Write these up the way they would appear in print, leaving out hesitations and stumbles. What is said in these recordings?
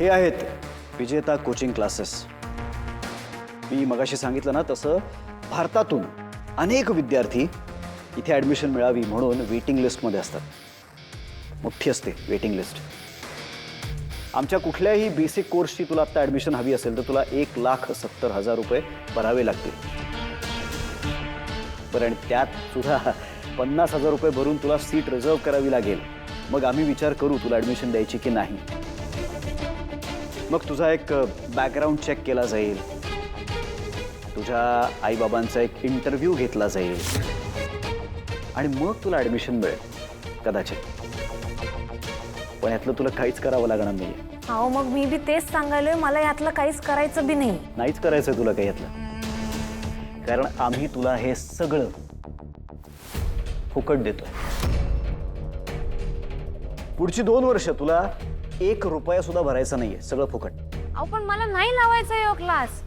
हे आहेत विजेता कोचिंग क्लासेस। मी मगाशी सांगितलं ना तसं भारतातून अनेक विद्यार्थी इथे ॲडमिशन मिळावी म्हणून वेटिंग लिस्टमध्ये असतात। मोठी असते वेटिंग लिस्ट। आमच्या कुठल्याही बेसिक कोर्सची तुला आता ॲडमिशन हवी असेल तर तुला 1,70,000 रुपये भरावे लागतील। बरं, आणि त्यात सुद्धा 50,000 रुपये भरून तुला सीट रिझर्व करावी लागेल। मग आम्ही विचार करू तुला ॲडमिशन द्यायची की नाही। मग तुझा एक बॅकग्राऊंड चेक केला जाईल, तुझ्या आईबाबांचा एक इंटरव्ह्यू घेतला जाईल आणि मग तुला ॲडमिशन मिळेल कदाचित। पण यातलं तुला काहीच करावं लागणार नाही। अहो मग मी बी तेच सांगायलोय, मला यातलं काहीच करायचं बी नाही। नाहीच करायचं तुला काही यातलं, कारण आम्ही तुला हे सगळं फुकट देतोय। पुढची 2 वर्ष तुला 1 रुपया सुद्धा भरायचा नाहीये, सगळं फुकट। अहो पण मला नाही लावायचा यो क्लास।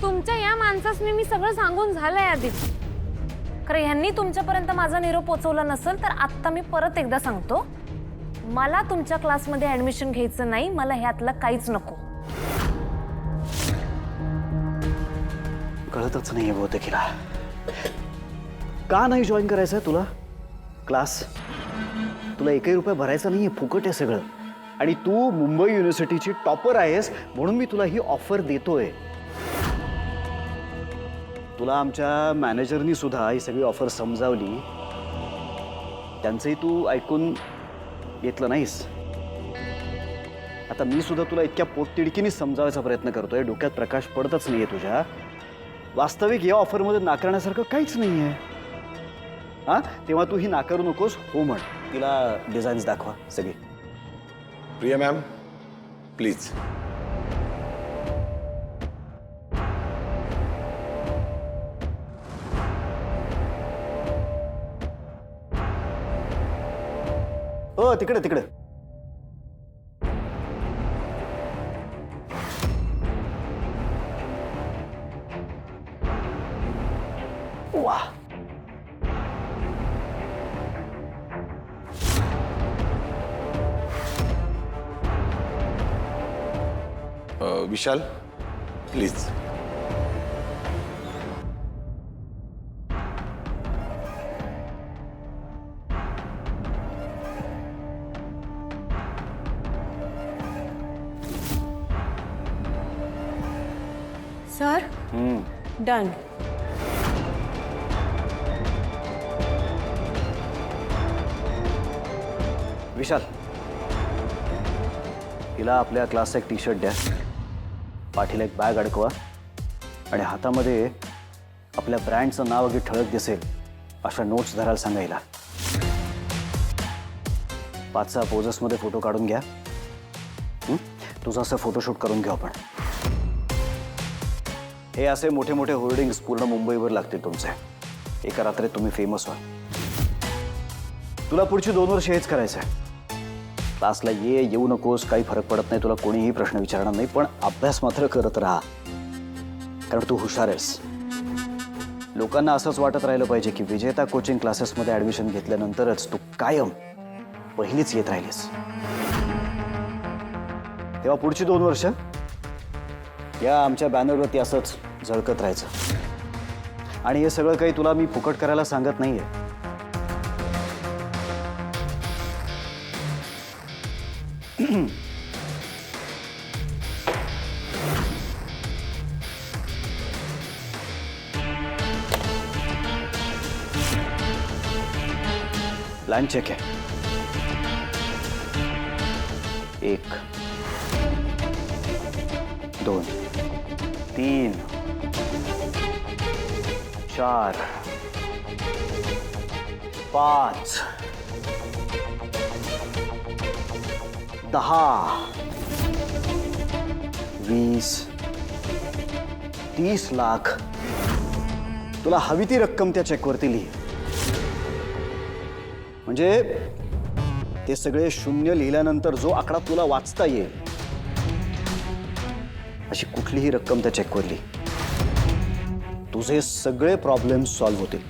तुमच्या या माणसासने मी सगळं सांगून झालंय आधीच। खरं ह्यांनी तुमच्यापर्यंत माझा निरोप पोहोचवला नसेल तर आत्ता मी परत एकदा सांगतो, मला तुमच्या क्लासमध्ये ॲडमिशन घ्यायचं नाही। मला ह्यातलं काहीच नको। कळतच नाहीये बहुतेक हिला, का नाही जॉईन करायचं आहे तुला क्लास? तुला 1 रुपया भरायचा नाहीये, फुकट आहे सगळं। आणि तू मुंबई युनिव्हर्सिटीची टॉपर आहेस म्हणून मी तुला ही ऑफर देतोय। तुला आमच्या मॅनेजरनी सुद्धा ही सगळी ऑफर समजावली, त्यांचंही तू ऐकून घेतलं नाहीस। आता मी सुद्धा तुला इतक्या पोटतिडकीने समजावायचा प्रयत्न करतोय, डोक्यात प्रकाश पडतच नाहीये तुझ्या। वास्तविक या ऑफरमध्ये नाकारण्यासारखं काहीच नाहीये। हा, तेव्हा तू ही नाकारू नकोस, हो म्हण। तिला डिझाईन्स दाखवा सगळी। Priya ma'am please. हो, तिकडे तिकडे। वा, Vishal please. Sir done. Vishal, तिला आपल्या क्लासचा एक टी-शर्ट द्या, पाठीला एक बॅग अडकवा आणि हातामध्ये आपल्या ब्रँडचं नाव अगदी ठळक दिसेल अशा नोट्स धरायला सांगायला। 5-6 पोजेसमध्ये फोटो काढून घ्या। तुझं असं फोटोशूट करून घेऊ आपण। हे असे मोठे मोठे होर्डिंग्स पूर्ण मुंबईवर लागतील तुमचे। एका रात्रीत तुम्ही फेमस व्हा। तुला पुढची 2 वर्ष हेच करायचं आहे। क्लासला येऊ नकोस, काही फरक पडत नाही, तुला कोणीही प्रश्न विचारणार नाही, पण अभ्यास मात्र करत राहा, कारण तू हुशार आहेस। लोकांना असंच वाटत राहिलं पाहिजे की विजेता कोचिंग क्लासेसमध्ये ॲडमिशन घेतल्यानंतरच तू कायम पहिलीच येत राहिलीस। तेव्हा पुढची 2 वर्ष या आमच्या बॅनरवरती असंच झळकत राहायचं। आणि हे सगळं काही तुला मी फुकट करायला सांगत नाहीये। प्लॅन चेक आहे। 1 2 3 4 5 10 20 30 लाख। तुला हवी ती रक्कम त्या चेकवरती लिही, म्हणजे ते सगळे शून्य लिहिल्यानंतर जो आकडा तुला वाचता येईल अशी कुठलीही रक्कम त्या चेकवर लिही। तुझे सगळे प्रॉब्लेम्स सॉल्व्ह होतील।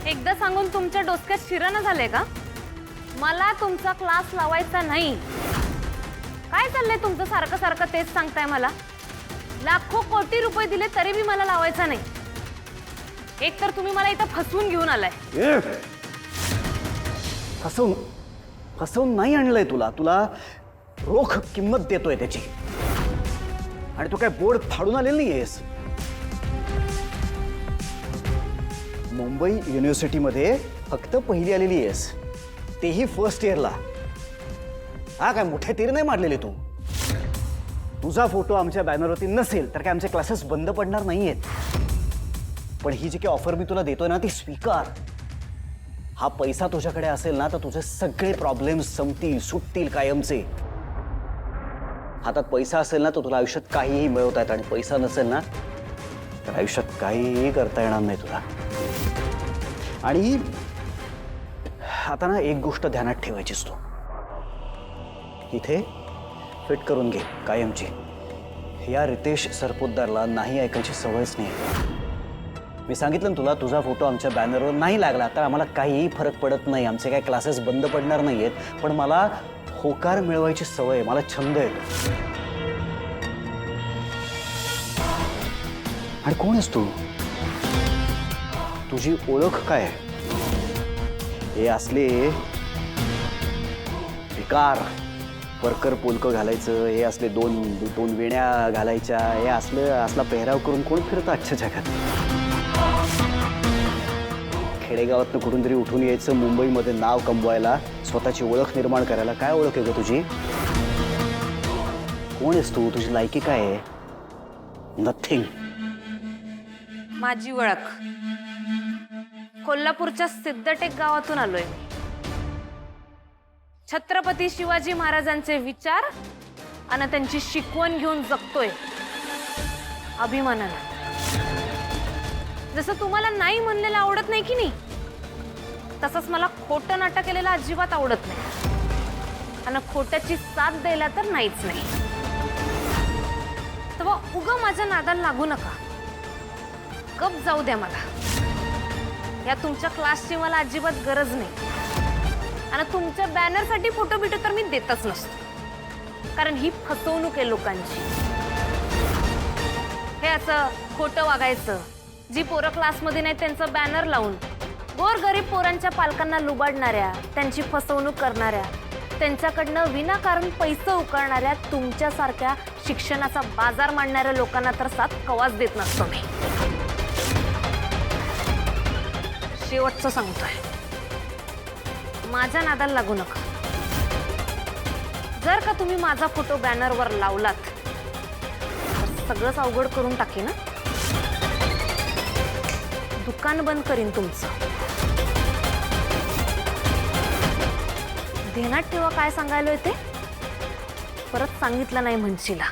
एकदा सांगू सांगून तुमच्या डोसक्यात शिरणं झालंय का? मला तुमचा क्लास लावायचा नाही. काय चाललंय तुमचं? सारखं सारखं तेच सांगताय मला. लाखो कोटी रुपये दिले तरी बी मला लावायचा नाही. एक तर तुम्ही मला इथं फसवून घेऊन आलाय. फसवून नाही आणलंय तुला. तुला रोख किंमत देतोय त्याची. आणि तू काय बोर्ड फाडून आलेला नाहीयेस. मुंबई युनिव्हर्सिटीमध्ये फक्त पहिली आलेली आहेस, तेही फर्स्ट इयरला. हा काय मोठे तीर नाही मारलेले तू. तुझा फोटो आमच्या बॅनरवरती नसेल तर काय आमचे क्लासेस बंद पडणार नाहीयेत. पण ही जी काही ऑफर मी तुला देतोय ना ती स्वीकार. हा पैसा तुझ्याकडे असेल ना तर तुझे सगळे प्रॉब्लेम्स संपतील, सुटतील कायमचे. हातात पैसा असेल ना तर तुला आयुष्यात काहीही मिळवता येतं. आणि पैसा नसेल ना तर आयुष्यात काहीही करता येणार नाही तुला. आणि आता ना एक गोष्ट ध्यानात ठेवायचीस तू. इथे फिट करून घे कायमची. या रितेश सरपोतदारला नाही ऐकायची सवयच नाही. मी सांगितलं ना तुला, तुझा फोटो आमच्या बॅनरवर नाही लागला तर आम्हाला काहीही फरक पडत नाही. आमचे काही क्लासेस बंद पडणार नाही आहेत. पण मला होकार मिळवायची सवय, मला छंद येतो. आणि कोण आहेस तू? तुझी ओळख काय आहे? हे असले बेकार वर्कर पोलकं घालायचं, हे असले दोन वेण्या घालायच्या, हे असला पेहराव करून कोण फिरतं आजच्या जगात? खेडेगावातनं कुठून तरी उठून यायचं, मुंबईमध्ये नाव कमवायला, स्वतःची ओळख निर्माण करायला. काय ओळख आहे ग तुझी? कोण आहेस तू? तुझी लायकी काय आहे? नथिंग. माझी ओळख कोल्हापूरच्या सिद्धटेक गावातून आलोय. छत्रपती शिवाजी महाराजांचे विचार आणि त्यांची शिकवण घेऊन जगतोय अभिमानानं. जसं तुम्हाला नाही म्हणलेलं आवडत नाही की नाही, तसंच मला खोटं नाटक केलेलं अजिबात आवडत नाही. आणि खोट्याची साथ द्यायला तर नाहीच नाही. तेव्हा उगा माझ्या नादाला लागू नका. गप जाऊ द्या मला. या तुमच्या क्लासची मला अजिबात गरज नाही. आणि तुमच्या बॅनरसाठी फोटो बिटो तर मी देतच नसतो. कारण ही फसवणूक आहे लोकांची. हे असं खोटं वागायचं, जी पोरं क्लासमध्ये नाही त्यांचं बॅनर लावून गोरगरीब पोरांच्या पालकांना लुबाडणाऱ्या, त्यांची फसवणूक करणाऱ्या, त्यांच्याकडनं विनाकारण पैसे उकळणाऱ्या तुमच्यासारख्या शिक्षणाचा बाजार मांडणाऱ्या लोकांना तर साथ कवाच देत नसतो मी. शेवटचं सांगतोय, माझ्या नादाला लागू नका. जर का तुम्ही माझा फोटो बॅनरवर लावलात तर सगळंच अवघड करून टाकेन ना. दुकान बंद करीन तुमचं. ध्यानात ठेवा काय सांगायलोय ते. परत सांगितलं नाही म्हणशीला.